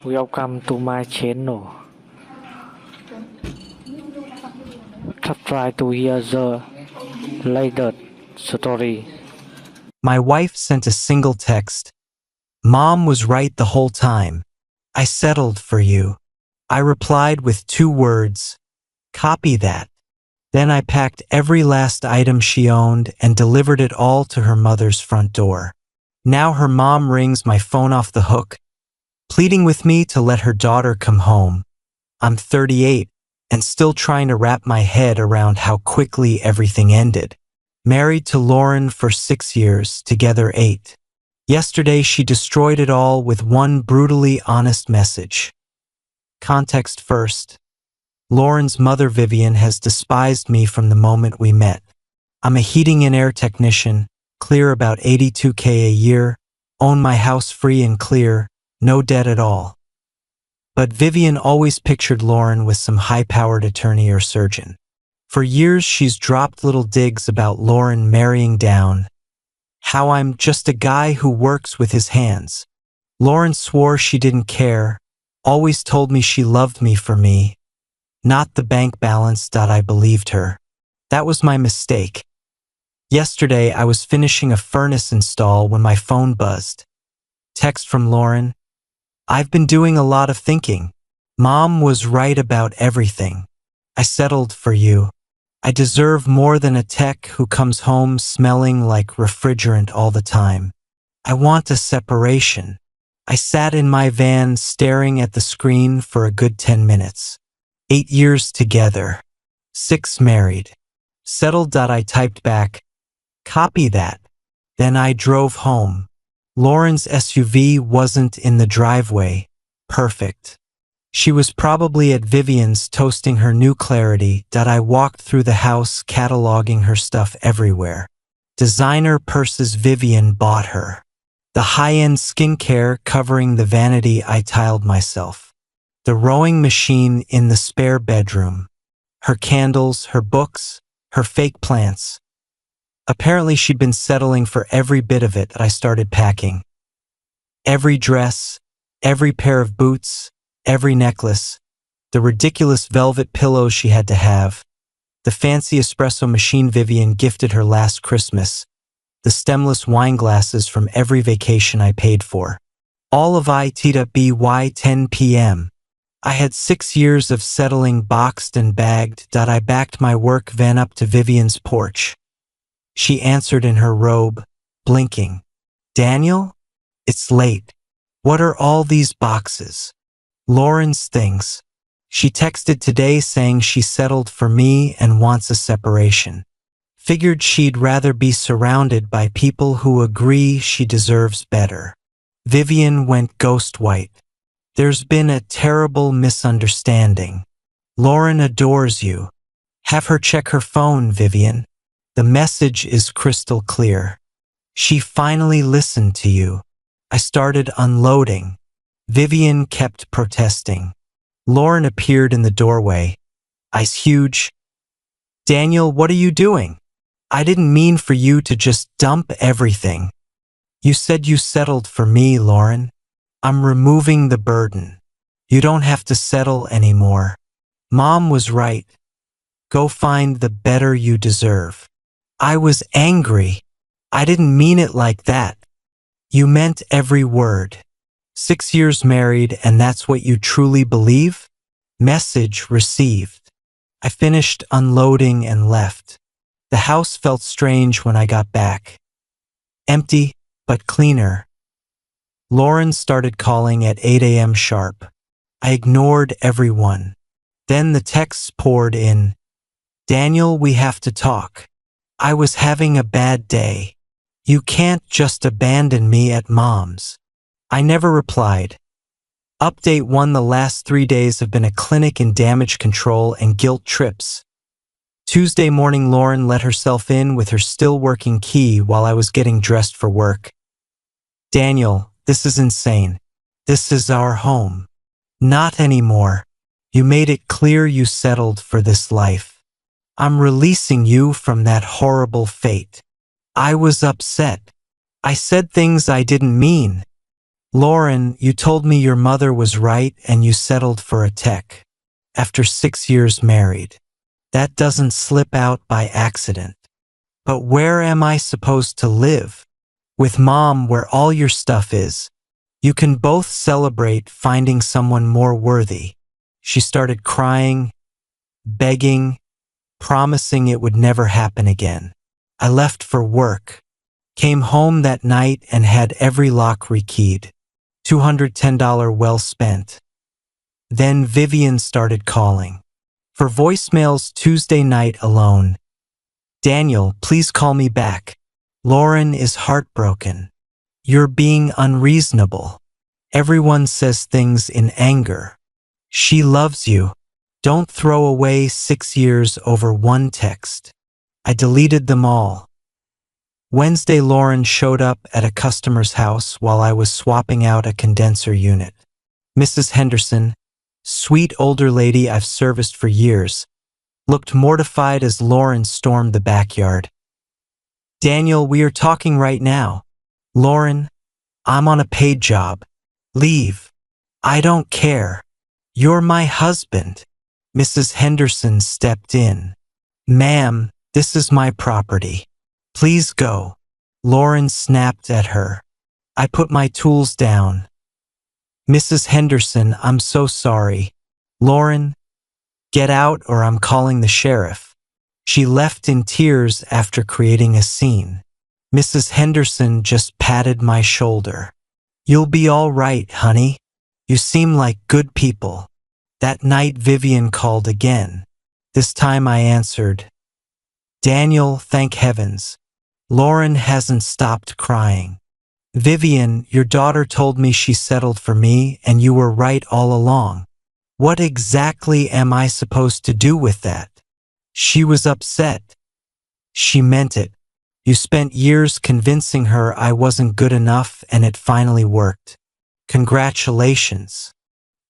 Welcome to my channel. Try to hear the latest story. My wife sent a single text. Mom was right the whole time. I settled for you. I replied with 2 words. Copy that. Then I packed every last item she owned and delivered it all to her mother's front door. Now her mom rings my phone off the hook, pleading with me to let her daughter come home. I'm 38 and still trying to wrap my head around how quickly everything ended. Married to Lauren for 6 years, together 8. Yesterday she destroyed it all with one brutally honest message. Context first. Lauren's mother Vivian has despised me from the moment we met. I'm a heating and air technician, clear about $82K a year, own my house free and clear, no debt at all. But Vivian always pictured Lauren with some high-powered attorney or surgeon. For years she's dropped little digs about Lauren marrying down, how I'm just a guy who works with his hands. Lauren swore she didn't care, always told me she loved me for me, not the bank balance. I believed her. That was my mistake. Yesterday I was finishing a furnace install when my phone buzzed. Text from Lauren. I've been doing a lot of thinking. Mom was right about everything. I settled for you. I deserve more than a tech who comes home smelling like refrigerant all the time. I want a separation. I sat in my van staring at the screen for a good 10 minutes. 8 years together. 6 married. Settled. I typed back, copy that. Then I drove home. Lauren's SUV wasn't in the driveway. Perfect. She was probably at Vivian's toasting her new Clarity. I walked through the house cataloging her stuff everywhere. Designer purses Vivian bought her. The high-end skincare covering the vanity I tiled myself. The rowing machine in the spare bedroom. Her candles, her books, her fake plants. Apparently she'd been settling for every bit of it. I started packing. Every dress, every pair of boots, every necklace, the ridiculous velvet pillows she had to have, the fancy espresso machine Vivian gifted her last Christmas, the stemless wine glasses from every vacation I paid for. All of it by 10 p.m. I had 6 years of settling boxed and bagged. I backed my work van up to Vivian's porch. She answered in her robe, blinking. Daniel? It's late. What are all these boxes? Lauren's things. She texted today saying she settled for me and wants a separation. Figured she'd rather be surrounded by people who agree she deserves better. Vivian went ghost white. There's been a terrible misunderstanding. Lauren adores you. Have her check her phone, Vivian. The message is crystal clear. She finally listened to you. I started unloading. Vivian kept protesting. Lauren appeared in the doorway. Eyes huge. Daniel, what are you doing? I didn't mean for you to just dump everything. You said you settled for me, Lauren. I'm removing the burden. You don't have to settle anymore. Mom was right. Go find the better you deserve. I was angry. I didn't mean it like that. You meant every word. 6 years married and that's what you truly believe? Message received. I finished unloading and left. The house felt strange when I got back. Empty, but cleaner. Lauren started calling at 8 a.m. sharp. I ignored everyone. Then the texts poured in. Daniel, we have to talk. I was having a bad day. You can't just abandon me at Mom's. I never replied. Update 1. The last 3 days have been a clinic in damage control and guilt trips. Tuesday morning Lauren let herself in with her still working key while I was getting dressed for work. Daniel, this is insane. This is our home. Not anymore. You made it clear you settled for this life. I'm releasing you from that horrible fate. I was upset. I said things I didn't mean. Lauren, you told me your mother was right and you settled for a tech. After 6 years married. That doesn't slip out by accident. But where am I supposed to live? With Mom, where all your stuff is. You can both celebrate finding someone more worthy. She started crying, begging, promising it would never happen again. I left for work, came home that night and had every lock rekeyed. $210 well spent. Then Vivian started calling. For voicemails Tuesday night alone. Daniel, please call me back. Lauren is heartbroken. You're being unreasonable. Everyone says things in anger. She loves you. Don't throw away 6 years over one text. I deleted them all. Wednesday, Lauren showed up at a customer's house while I was swapping out a condenser unit. Mrs. Henderson, sweet older lady I've serviced for years, looked mortified as Lauren stormed the backyard. Daniel, we are talking right now. Lauren, I'm on a paid job. Leave. I don't care. You're my husband. Mrs. Henderson stepped in. Ma'am, this is my property. Please go. Lauren snapped at her. I put my tools down. Mrs. Henderson, I'm so sorry. Lauren, get out or I'm calling the sheriff. She left in tears after creating a scene. Mrs. Henderson just patted my shoulder. You'll be all right, honey. You seem like good people. That night Vivian called again. This time I answered. Daniel, thank heavens. Lauren hasn't stopped crying. Vivian, your daughter told me she settled for me and you were right all along. What exactly am I supposed to do with that? She was upset. She meant it. You spent years convincing her I wasn't good enough and it finally worked. Congratulations.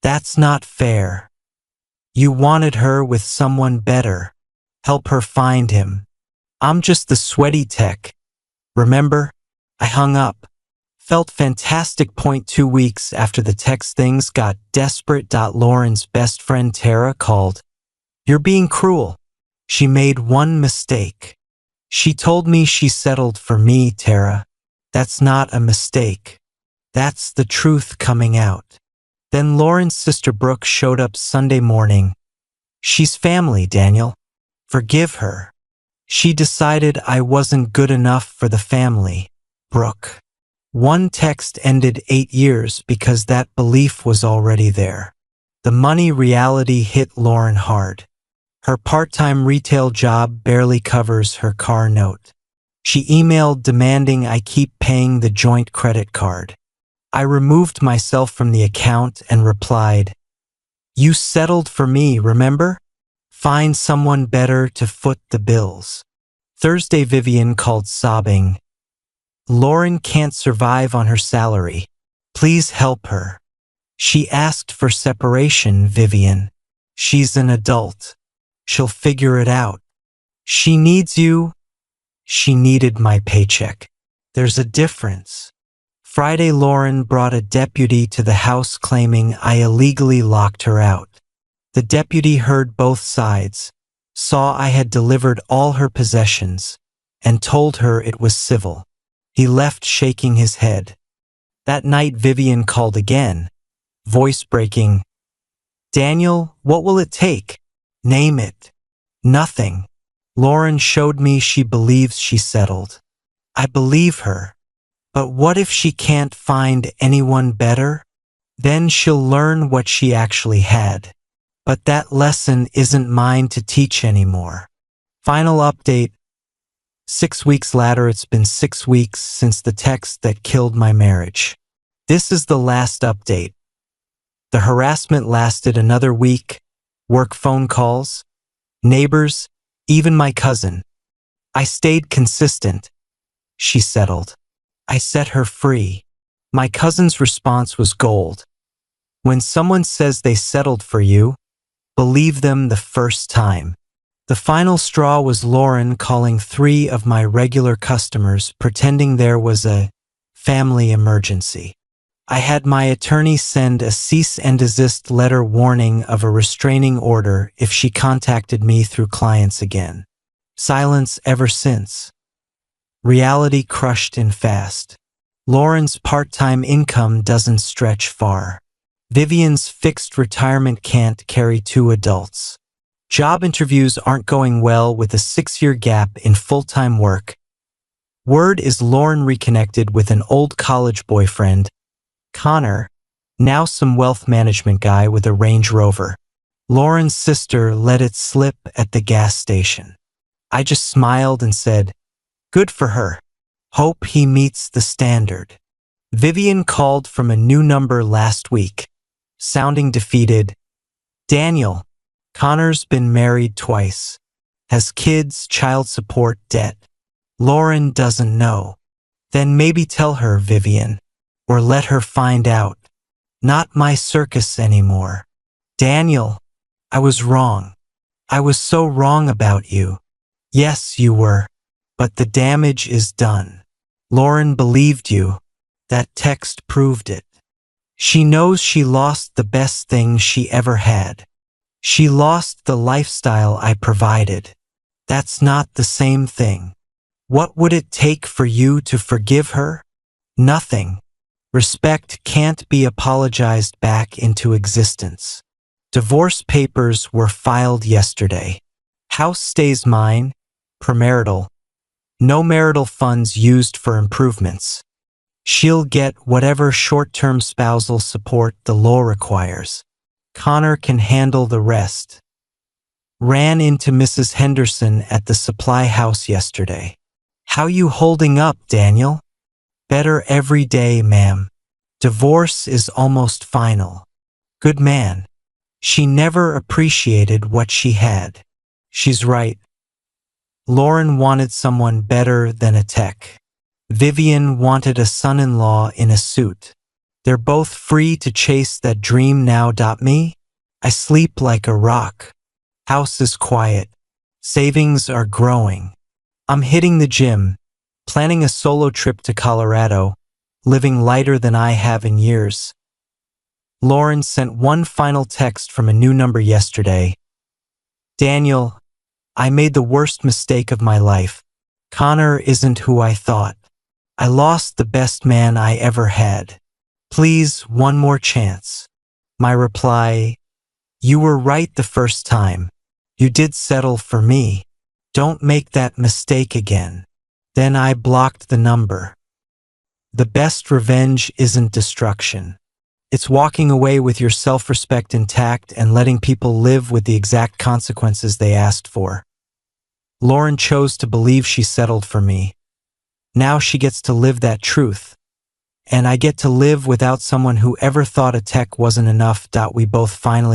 That's not fair. You wanted her with someone better. Help her find him. I'm just the sweaty tech. Remember? I hung up. Felt fantastic. 2 weeks after the text, things got desperate. Lauren's best friend Tara called. You're being cruel. She made one mistake. She told me she settled for me, Tara. That's not a mistake. That's the truth coming out. Then Lauren's sister Brooke showed up Sunday morning. She's family, Daniel. Forgive her. She decided I wasn't good enough for the family. Brooke. One text ended 8 years because that belief was already there. The money reality hit Lauren hard. Her part-time retail job barely covers her car note. She emailed demanding I keep paying the joint credit card. I removed myself from the account and replied, You settled for me, remember? Find someone better to foot the bills. Thursday, Vivian called sobbing. Lauren can't survive on her salary. Please help her. She asked for separation, Vivian. She's an adult. She'll figure it out. She needs you. She needed my paycheck. There's a difference. Friday, Lauren brought a deputy to the house claiming I illegally locked her out. The deputy heard both sides, saw I had delivered all her possessions, and told her it was civil. He left shaking his head. That night Vivian called again, voice breaking. Daniel, what will it take? Name it. Nothing. Lauren showed me she believes she settled. I believe her. But what if she can't find anyone better? Then she'll learn what she actually had. But that lesson isn't mine to teach anymore. Final update. 6 weeks later, it's been 6 weeks since the text that killed my marriage. This is the last update. The harassment lasted another week. Work phone calls, neighbors, even my cousin. I stayed consistent. She settled. I set her free. My cousin's response was gold. When someone says they settled for you, believe them the first time. The final straw was Lauren calling 3 of my regular customers pretending there was a family emergency. I had my attorney send a cease and desist letter warning of a restraining order if she contacted me through clients again. Silence ever since. Reality crushed in fast. Lauren's part-time income doesn't stretch far. Vivian's fixed retirement can't carry two adults. Job interviews aren't going well with a 6-year gap in full-time work. Word is Lauren reconnected with an old college boyfriend, Connor, now some wealth management guy with a Range Rover. Lauren's sister let it slip at the gas station. I just smiled and said, good for her. Hope he meets the standard. Vivian called from a new number last week, sounding defeated. Daniel, Connor's been married twice, has kids, child support, debt. Lauren doesn't know. Then maybe tell her, Vivian, or let her find out. Not my circus anymore. Daniel, I was wrong. I was so wrong about you. Yes, you were. But the damage is done. Lauren believed you. That text proved it. She knows she lost the best thing she ever had. She lost the lifestyle I provided. That's not the same thing. What would it take for you to forgive her? Nothing. Respect can't be apologized back into existence. Divorce papers were filed yesterday. House stays mine, premarital. No marital funds used for improvements. She'll get whatever short-term spousal support the law requires. Connor can handle the rest. Ran into Mrs. Henderson at the supply house yesterday. How you holding up, Daniel? Better every day, ma'am. Divorce is almost final. Good man. She never appreciated what she had. She's right. Lauren wanted someone better than a tech. Vivian wanted a son-in-law in a suit. They're both free to chase that dream now. Me? I sleep like a rock. House is quiet. Savings are growing. I'm hitting the gym, planning a solo trip to Colorado, living lighter than I have in years. Lauren sent one final text from a new number yesterday. Daniel, I made the worst mistake of my life. Connor isn't who I thought. I lost the best man I ever had. Please, one more chance. My reply, you were right the first time. You did settle for me. Don't make that mistake again. Then I blocked the number. The best revenge isn't destruction. It's walking away with your self-respect intact and letting people live with the exact consequences they asked for. Lauren chose to believe she settled for me. Now she gets to live that truth. And I get to live without someone who ever thought a tech wasn't enough. We both finally